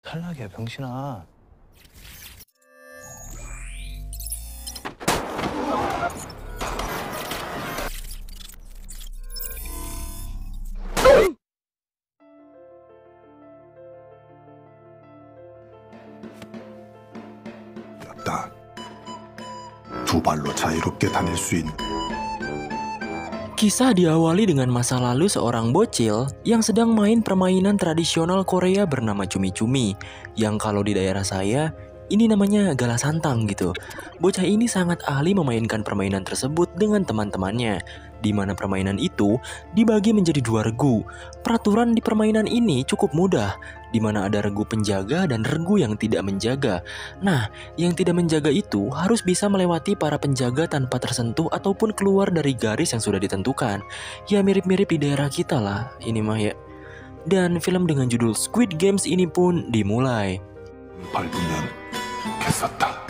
탈락이야, 병신아. 딱 두 발로 자유롭게 다닐 수 있는. Kisah diawali dengan masa lalu seorang bocil yang sedang main permainan tradisional Korea bernama cumi-cumi, yang kalau di daerah saya ini namanya gala santang gitu. Bocah ini sangat ahli memainkan permainan tersebut dengan teman-temannya, di mana permainan itu dibagi menjadi 2 regu. Peraturan di permainan ini cukup mudah, di mana ada regu penjaga dan regu yang tidak menjaga. Nah, yang tidak menjaga itu harus bisa melewati para penjaga tanpa tersentuh ataupun keluar dari garis yang sudah ditentukan. Ya mirip-mirip di daerah kita lah, ini mah ya. Dan film dengan judul Squid Games ini pun dimulai. 밟으면 개쌌다.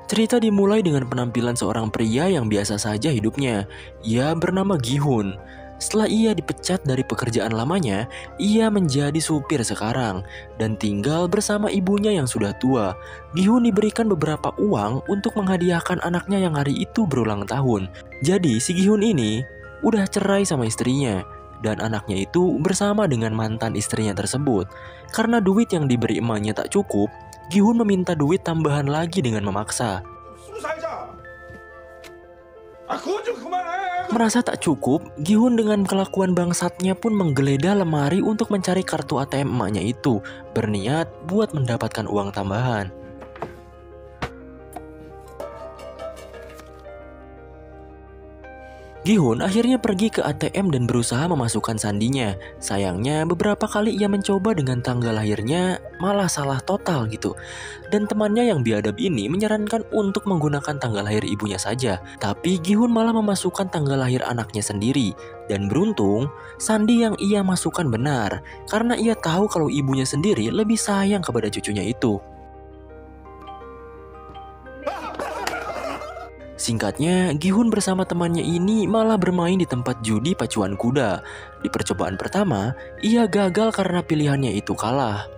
Cerita dimulai dengan penampilan seorang pria yang biasa saja hidupnya. Ia bernama Gi-hun. Setelah ia dipecat dari pekerjaan lamanya, ia menjadi supir sekarang dan tinggal bersama ibunya yang sudah tua. Gi-hun diberikan beberapa uang untuk menghadiahkan anaknya yang hari itu berulang tahun. Jadi si Gi-hun ini udah cerai sama istrinya, dan anaknya itu bersama dengan mantan istrinya tersebut. Karena duit yang diberi emaknya tak cukup, Gi-hun meminta duit tambahan lagi dengan memaksa. Merasa tak cukup, Gi-hun dengan kelakuan bangsatnya pun menggeledah lemari untuk mencari kartu ATM emaknya itu, berniat buat mendapatkan uang tambahan. Gi-hun akhirnya pergi ke ATM dan berusaha memasukkan sandinya. Sayangnya beberapa kali ia mencoba dengan tanggal lahirnya malah salah total gitu. Dan temannya yang biadab ini menyarankan untuk menggunakan tanggal lahir ibunya saja. Tapi Gi-hun malah memasukkan tanggal lahir anaknya sendiri. Dan beruntung, sandi yang ia masukkan benar. Karena ia tahu kalau ibunya sendiri lebih sayang kepada cucunya itu. Singkatnya, Gi-hun bersama temannya ini malah bermain di tempat judi pacuan kuda. Di percobaan pertama, ia gagal karena pilihannya itu kalah.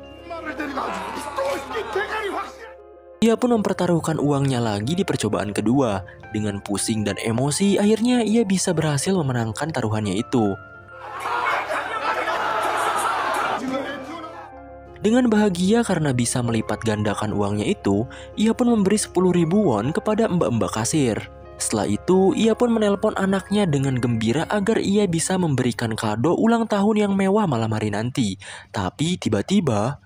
Ia pun mempertaruhkan uangnya lagi di percobaan kedua. Dengan pusing dan emosi, akhirnya ia bisa berhasil memenangkan taruhannya itu. Dengan bahagia karena bisa melipat gandakan uangnya itu, ia pun memberi 10.000 won kepada mbak-mbak kasir. Setelah itu, ia pun menelpon anaknya dengan gembira agar ia bisa memberikan kado ulang tahun yang mewah malam hari nanti. Tapi tiba-tiba,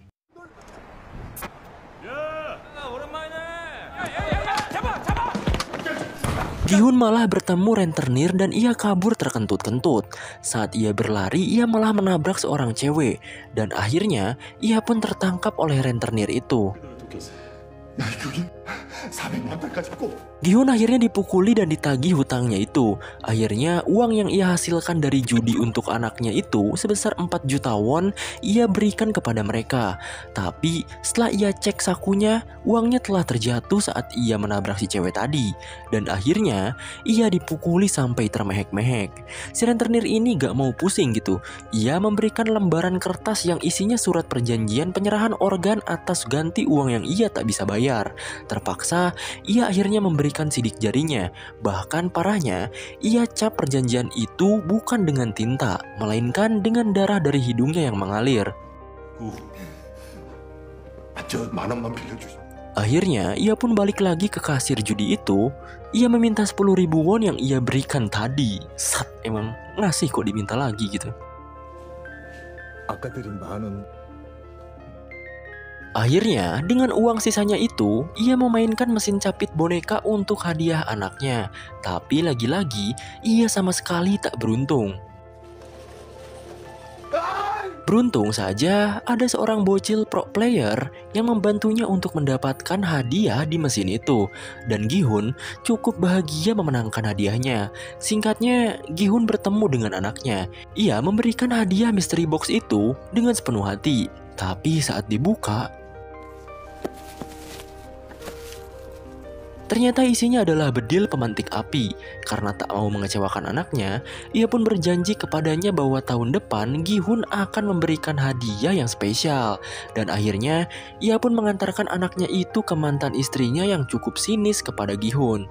Gi-hun malah bertemu rentenir dan ia kabur terkentut-kentut. Saat ia berlari, ia malah menabrak seorang cewek. Dan akhirnya, ia pun tertangkap oleh rentenir itu. Gi-hun akhirnya dipukuli dan ditagih hutangnya itu. Akhirnya uang yang ia hasilkan dari judi untuk anaknya itu sebesar 4 juta won ia berikan kepada mereka. Tapi setelah ia cek sakunya, uangnya telah terjatuh saat ia menabrak si cewek tadi. Dan akhirnya ia dipukuli sampai termehek-mehek. Si rentenir ini gak mau pusing gitu. Ia memberikan lembaran kertas yang isinya surat perjanjian penyerahan organ atas ganti uang yang ia tak bisa bayar. Terpaksa ia akhirnya memberikan sidik jarinya. Bahkan parahnya, ia cap perjanjian itu bukan dengan tinta, melainkan dengan darah dari hidungnya yang mengalir. Akhirnya, ia pun balik lagi ke kasir judi itu. Ia meminta 10.000 won yang ia berikan tadi. Sat, emang ngasih kok diminta lagi gitu. Akhirnya, dengan uang sisanya itu, ia memainkan mesin capit boneka untuk hadiah anaknya. Tapi lagi-lagi, ia sama sekali tak beruntung. Beruntung saja, ada seorang bocil pro player yang membantunya untuk mendapatkan hadiah di mesin itu. Dan Gi-hun cukup bahagia memenangkan hadiahnya. Singkatnya, Gi-hun bertemu dengan anaknya. Ia memberikan hadiah mystery box itu dengan sepenuh hati. Tapi saat dibuka, Ternyata isinya adalah bedil pemantik api. Karena tak mau mengecewakan anaknya, ia pun berjanji kepadanya bahwa tahun depan Gi-hun akan memberikan hadiah yang spesial. Dan akhirnya, ia pun mengantarkan anaknya itu ke mantan istrinya yang cukup sinis kepada Gi-hun.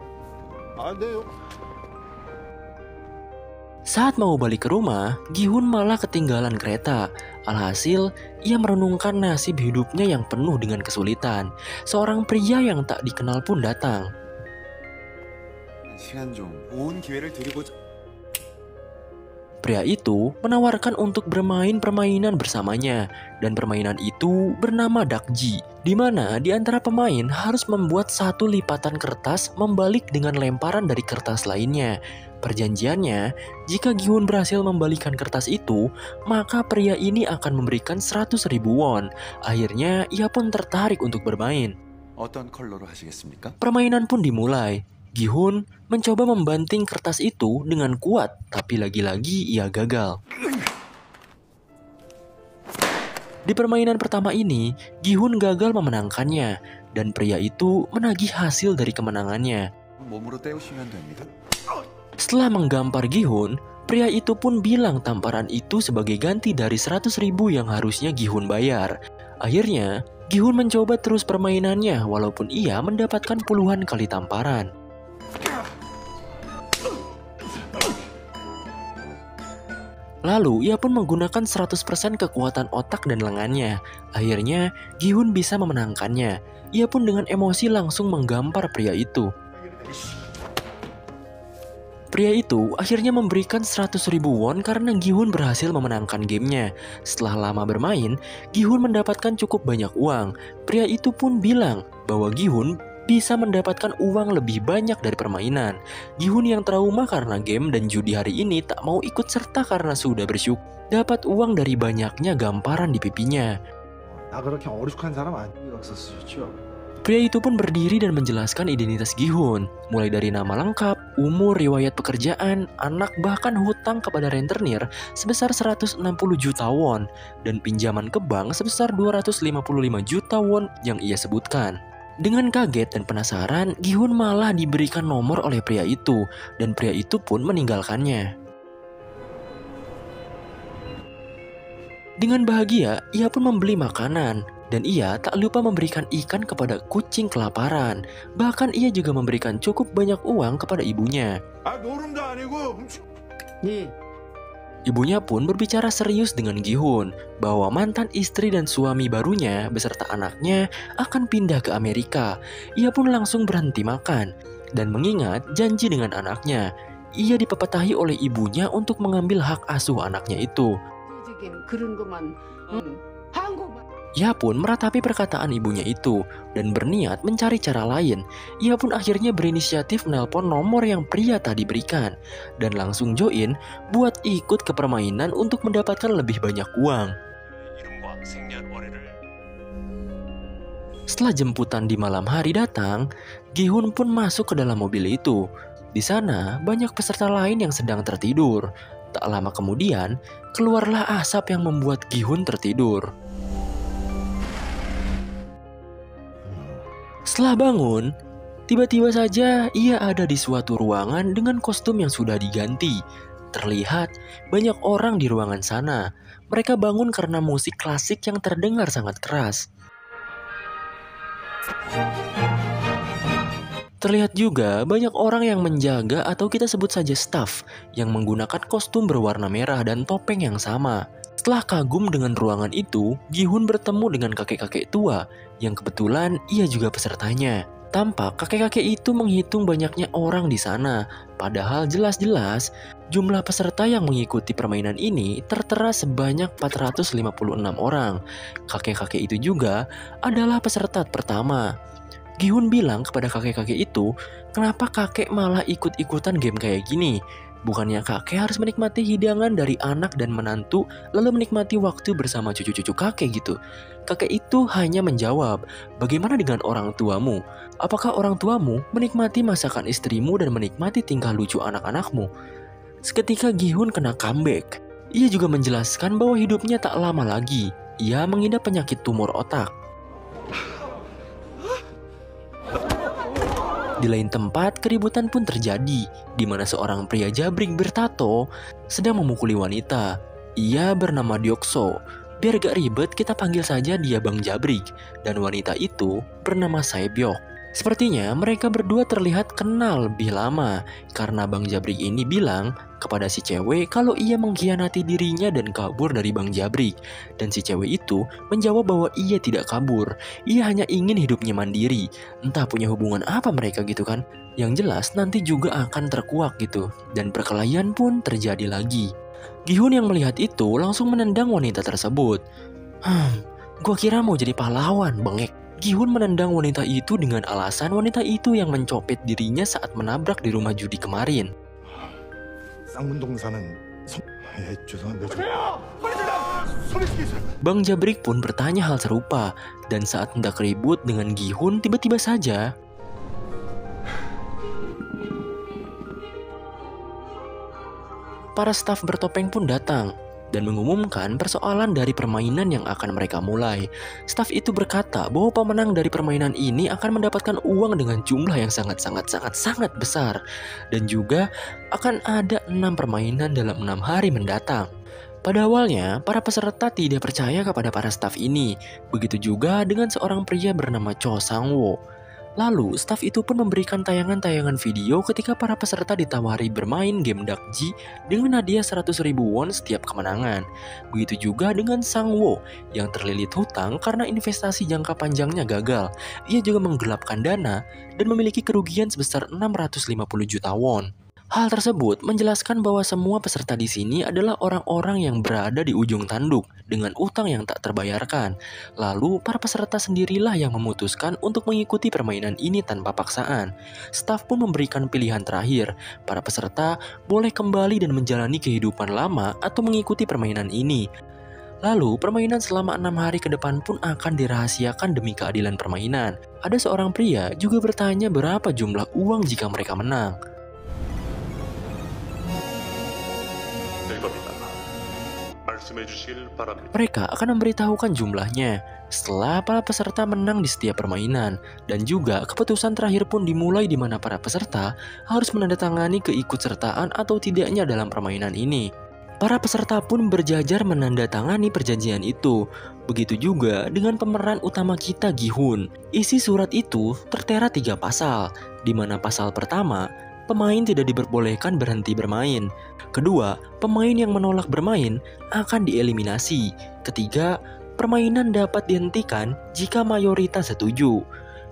Saat mau balik ke rumah, Gi-hun malah ketinggalan kereta. Alhasil, ia merenungkan nasib hidupnya yang penuh dengan kesulitan. Seorang pria yang tak dikenal pun datang. Pria itu menawarkan untuk bermain permainan bersamanya, dan permainan itu bernama dakji, di mana di antara pemain harus membuat satu lipatan kertas membalik dengan lemparan dari kertas lainnya. Perjanjiannya, jika Gi-hun berhasil membalikan kertas itu, maka pria ini akan memberikan 100.000 won. Akhirnya, ia pun tertarik untuk bermain. Permainan pun dimulai. Gi-hun mencoba membanting kertas itu dengan kuat, tapi lagi-lagi ia gagal. Di permainan pertama ini, Gi-hun gagal memenangkannya, dan pria itu menagih hasil dari kemenangannya. Setelah menggampar Gi-hun, pria itu pun bilang tamparan itu sebagai ganti dari 100.000 yang harusnya Gi-hun bayar. Akhirnya, Gi-hun mencoba terus permainannya walaupun ia mendapatkan puluhan kali tamparan. Lalu, ia pun menggunakan 100% kekuatan otak dan lengannya. Akhirnya, Gi-hun bisa memenangkannya. Ia pun dengan emosi langsung menggampar pria itu. Pria itu akhirnya memberikan 100.000 won karena Gi-hun berhasil memenangkan gamenya. Setelah lama bermain, Gi-hun mendapatkan cukup banyak uang. Pria itu pun bilang bahwa Gi-hun bisa mendapatkan uang lebih banyak dari permainan. Gi-hun yang trauma karena game dan judi hari ini tak mau ikut serta karena sudah bersyukur dapat uang dari banyaknya gamparan di pipinya. Pria itu pun berdiri dan menjelaskan identitas Gi-hun, mulai dari nama lengkap, umur, riwayat pekerjaan, anak, bahkan hutang kepada rentenir sebesar 160 juta won, dan pinjaman ke bank sebesar 255 juta won yang ia sebutkan. Dengan kaget dan penasaran, Gi-hun malah diberikan nomor oleh pria itu, dan pria itu pun meninggalkannya. Dengan bahagia, ia pun membeli makanan. Dan ia tak lupa memberikan ikan kepada kucing kelaparan. Bahkan ia juga memberikan cukup banyak uang kepada ibunya. Ibunya pun berbicara serius dengan Gi-hun bahwa mantan istri dan suami barunya beserta anaknya akan pindah ke Amerika. Ia pun langsung berhenti makan dan mengingat janji dengan anaknya. Ia dipepetahi oleh ibunya untuk mengambil hak asuh anaknya itu. Ia pun meratapi perkataan ibunya itu dan berniat mencari cara lain. Ia pun akhirnya berinisiatif menelpon nomor yang pria tadi berikan dan langsung join buat ikut ke permainan untuk mendapatkan lebih banyak uang. Setelah jemputan di malam hari datang, Gi-hun pun masuk ke dalam mobil itu. Di sana banyak peserta lain yang sedang tertidur. Tak lama kemudian, keluarlah asap yang membuat Gi-hun tertidur. Setelah bangun, tiba-tiba saja ia ada di suatu ruangan dengan kostum yang sudah diganti. Terlihat banyak orang di ruangan sana. Mereka bangun karena musik klasik yang terdengar sangat keras. Terlihat juga banyak orang yang menjaga atau kita sebut saja staff yang menggunakan kostum berwarna merah dan topeng yang sama. Setelah kagum dengan ruangan itu, Gi-hun bertemu dengan kakek-kakek tua yang kebetulan ia juga pesertanya. Tampak kakek-kakek itu menghitung banyaknya orang di sana, padahal jelas-jelas jumlah peserta yang mengikuti permainan ini tertera sebanyak 456 orang. Kakek-kakek itu juga adalah peserta pertama. Gi-hun bilang kepada kakek-kakek itu, kenapa kakek malah ikut-ikutan game kayak gini? Bukannya kakek harus menikmati hidangan dari anak dan menantu, lalu menikmati waktu bersama cucu-cucu kakek gitu. Kakek itu hanya menjawab, bagaimana dengan orang tuamu? Apakah orang tuamu menikmati masakan istrimu dan menikmati tingkah lucu anak-anakmu? Seketika Gi-hun kena comeback. Ia juga menjelaskan bahwa hidupnya tak lama lagi. Ia mengidap penyakit tumor otak. Di lain tempat, keributan pun terjadi, di mana seorang pria jabrik bertato sedang memukuli wanita. Ia bernama Deokso. Biar gak ribet, kita panggil saja dia Bang Jabrik. Dan wanita itu bernama Saebyok. Sepertinya mereka berdua terlihat kenal lebih lama, karena Bang Jabrik ini bilang kepada si cewek kalau ia mengkhianati dirinya dan kabur dari Bang Jabrik. Dan si cewek itu menjawab bahwa ia tidak kabur, ia hanya ingin hidupnya mandiri. Entah punya hubungan apa mereka gitu kan. Yang jelas nanti juga akan terkuak gitu. Dan perkelahian pun terjadi lagi. Gi-hun yang melihat itu langsung menendang wanita tersebut. Gua kira mau jadi pahlawan, bengek. Gi-hun menendang wanita itu dengan alasan wanita itu yang mencopet dirinya saat menabrak di rumah judi kemarin. Bang Jabrik pun bertanya hal serupa, dan saat hendak ribut dengan Gi-hun, tiba-tiba saja para staf bertopeng pun datang dan mengumumkan persoalan dari permainan yang akan mereka mulai. Staf itu berkata bahwa pemenang dari permainan ini akan mendapatkan uang dengan jumlah yang sangat besar. Dan juga akan ada 6 permainan dalam 6 hari mendatang. Pada awalnya, para peserta tidak percaya kepada para staf ini. Begitu juga dengan seorang pria bernama Cho Sang-wo. Lalu, staf itu pun memberikan tayangan-tayangan video ketika para peserta ditawari bermain game Dakji dengan hadiah 100.000 won setiap kemenangan. Begitu juga dengan Sang-wo yang terlilit hutang karena investasi jangka panjangnya gagal. Ia juga menggelapkan dana dan memiliki kerugian sebesar 650 juta won. Hal tersebut menjelaskan bahwa semua peserta di sini adalah orang-orang yang berada di ujung tanduk dengan utang yang tak terbayarkan. Lalu para peserta sendirilah yang memutuskan untuk mengikuti permainan ini tanpa paksaan. Staf pun memberikan pilihan terakhir. Para peserta boleh kembali dan menjalani kehidupan lama atau mengikuti permainan ini. Lalu, permainan selama 6 hari ke depan pun akan dirahasiakan demi keadilan permainan. Ada seorang pria juga bertanya berapa jumlah uang jika mereka menang. Mereka akan memberitahukan jumlahnya setelah para peserta menang di setiap permainan, dan juga keputusan terakhir pun dimulai di mana para peserta harus menandatangani keikutsertaan atau tidaknya dalam permainan ini. Para peserta pun berjajar menandatangani perjanjian itu. Begitu juga dengan pemeran utama kita, Gi-hun. Isi surat itu tertera 3 pasal, di mana pasal pertama, pemain tidak diperbolehkan berhenti bermain. Kedua, pemain yang menolak bermain akan dieliminasi. Ketiga, permainan dapat dihentikan jika mayoritas setuju.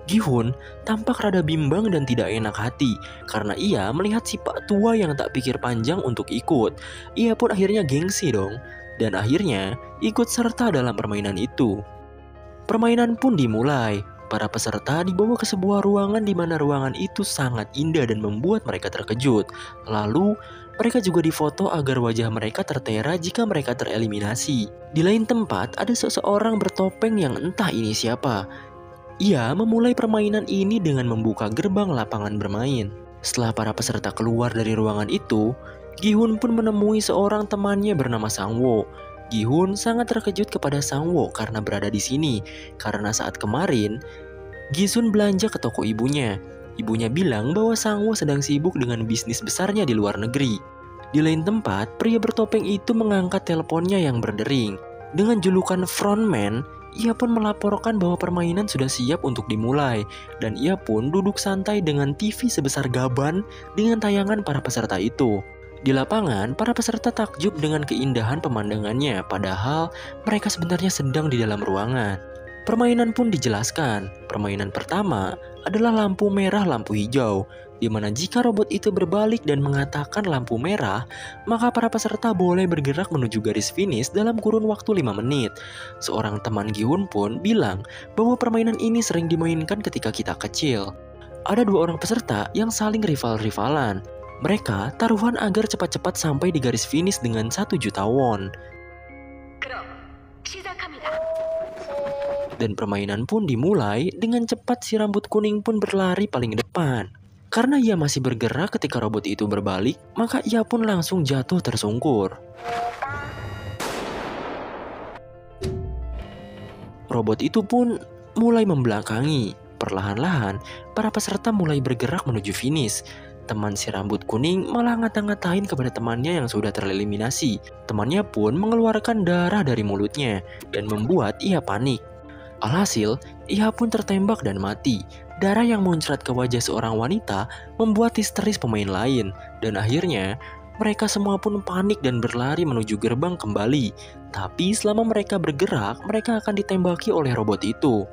Gi-hun tampak rada bimbang dan tidak enak hati karena ia melihat si pak tua yang tak pikir panjang untuk ikut. Ia pun akhirnya gengsi dong, dan akhirnya ikut serta dalam permainan itu. Permainan pun dimulai. Para peserta dibawa ke sebuah ruangan di mana ruangan itu sangat indah dan membuat mereka terkejut. Lalu, mereka juga difoto agar wajah mereka tertera jika mereka tereliminasi. Di lain tempat, ada seseorang bertopeng yang entah ini siapa. Ia memulai permainan ini dengan membuka gerbang lapangan bermain. Setelah para peserta keluar dari ruangan itu, Gi-hun pun menemui seorang temannya bernama Sang-wo. Gi-hun sangat terkejut kepada Sang-wo karena berada di sini. Karena saat kemarin, Gi-sun belanja ke toko ibunya. Ibunya bilang bahwa Sang-wo sedang sibuk dengan bisnis besarnya di luar negeri. Di lain tempat, pria bertopeng itu mengangkat teleponnya yang berdering. Dengan julukan frontman, ia pun melaporkan bahwa permainan sudah siap untuk dimulai. Dan ia pun duduk santai dengan TV sebesar gaban dengan tayangan para peserta itu. Di lapangan, para peserta takjub dengan keindahan pemandangannya, padahal mereka sebenarnya sedang di dalam ruangan. Permainan pun dijelaskan. Permainan pertama adalah lampu merah, lampu hijau, di mana jika robot itu berbalik dan mengatakan lampu merah, maka para peserta boleh bergerak menuju garis finish dalam kurun waktu 5 menit. Seorang teman Gi-hun pun bilang bahwa permainan ini sering dimainkan ketika kita kecil. Ada 2 orang peserta yang saling rival-rivalan. Mereka taruhan agar cepat-cepat sampai di garis finish dengan 1 juta won. Dan permainan pun dimulai. Dengan cepat si rambut kuning pun berlari paling depan. Karena ia masih bergerak ketika robot itu berbalik, maka ia pun langsung jatuh tersungkur. Robot itu pun mulai membelakangi. perlahan-lahan, para peserta mulai bergerak menuju finish. Teman si rambut kuning malah ngata-ngatain kepada temannya yang sudah tereliminasi. Temannya pun mengeluarkan darah dari mulutnya dan membuat ia panik. Alhasil, ia pun tertembak dan mati. Darah yang muncrat ke wajah seorang wanita membuat histeris pemain lain. Dan akhirnya, mereka semua pun panik dan berlari menuju gerbang kembali. Tapi selama mereka bergerak, mereka akan ditembaki oleh robot itu.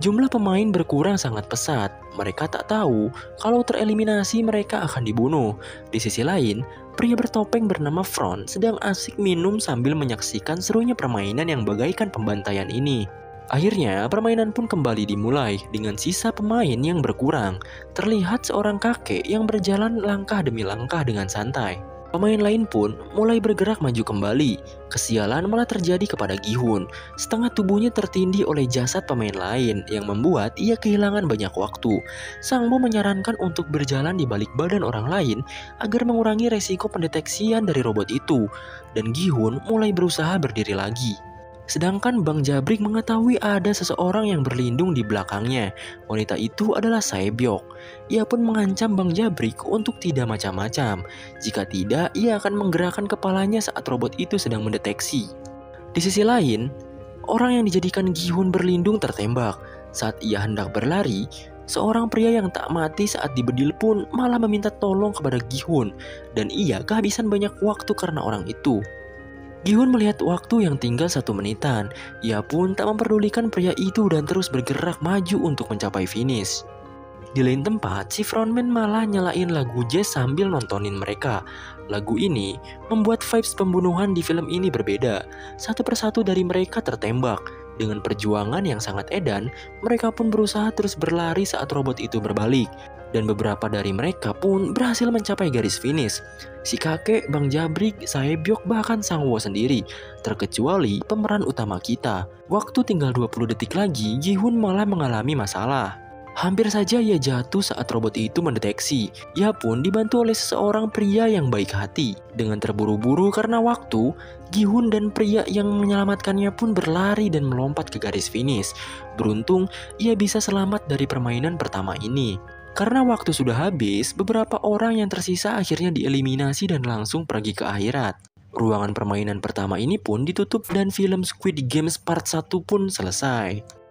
Jumlah pemain berkurang sangat pesat. Mereka tak tahu kalau tereliminasi mereka akan dibunuh. Di sisi lain, pria bertopeng bernama Front sedang asik minum sambil menyaksikan serunya permainan yang bagaikan pembantaian ini. Akhirnya, permainan pun kembali dimulai dengan sisa pemain yang berkurang. Terlihat seorang kakek yang berjalan langkah demi langkah dengan santai. Pemain lain pun mulai bergerak maju kembali. Kesialan malah terjadi kepada Gi-hun. Setengah tubuhnya tertindih oleh jasad pemain lain yang membuat ia kehilangan banyak waktu. Sang Bo menyarankan untuk berjalan di balik badan orang lain agar mengurangi resiko pendeteksian dari robot itu. Dan Gi-hun mulai berusaha berdiri lagi. Sedangkan Bang Jabrik mengetahui ada seseorang yang berlindung di belakangnya. Wanita itu adalah Saebyok. Ia pun mengancam Bang Jabrik untuk tidak macam-macam. Jika tidak, ia akan menggerakkan kepalanya saat robot itu sedang mendeteksi. Di sisi lain, orang yang dijadikan Gi-hun berlindung tertembak. Saat ia hendak berlari, seorang pria yang tak mati saat dibedil pun malah meminta tolong kepada Gi-hun. Dan ia kehabisan banyak waktu karena orang itu. Gi-hun melihat waktu yang tinggal 1 menitan. Ia pun tak memperdulikan pria itu dan terus bergerak maju untuk mencapai finish. Di lain tempat, si frontman malah nyalain lagu jazz sambil nontonin mereka. Lagu ini membuat vibes pembunuhan di film ini berbeda. Satu persatu dari mereka tertembak. Dengan perjuangan yang sangat edan, mereka pun berusaha terus berlari saat robot itu berbalik. Dan beberapa dari mereka pun berhasil mencapai garis finish. Si kakek, Bang Jabrik, Saebyok, bahkan Sang Wo sendiri, terkecuali pemeran utama kita. Waktu tinggal 20 detik lagi, Gi-hun malah mengalami masalah. Hampir saja ia jatuh saat robot itu mendeteksi. Ia pun dibantu oleh seseorang pria yang baik hati. Dengan terburu-buru karena waktu, Gi-hun dan pria yang menyelamatkannya pun berlari dan melompat ke garis finish. Beruntung, ia bisa selamat dari permainan pertama ini. Karena waktu sudah habis, beberapa orang yang tersisa akhirnya dieliminasi dan langsung pergi ke akhirat. Ruangan permainan pertama ini pun ditutup dan film Squid Games Part 1 pun selesai.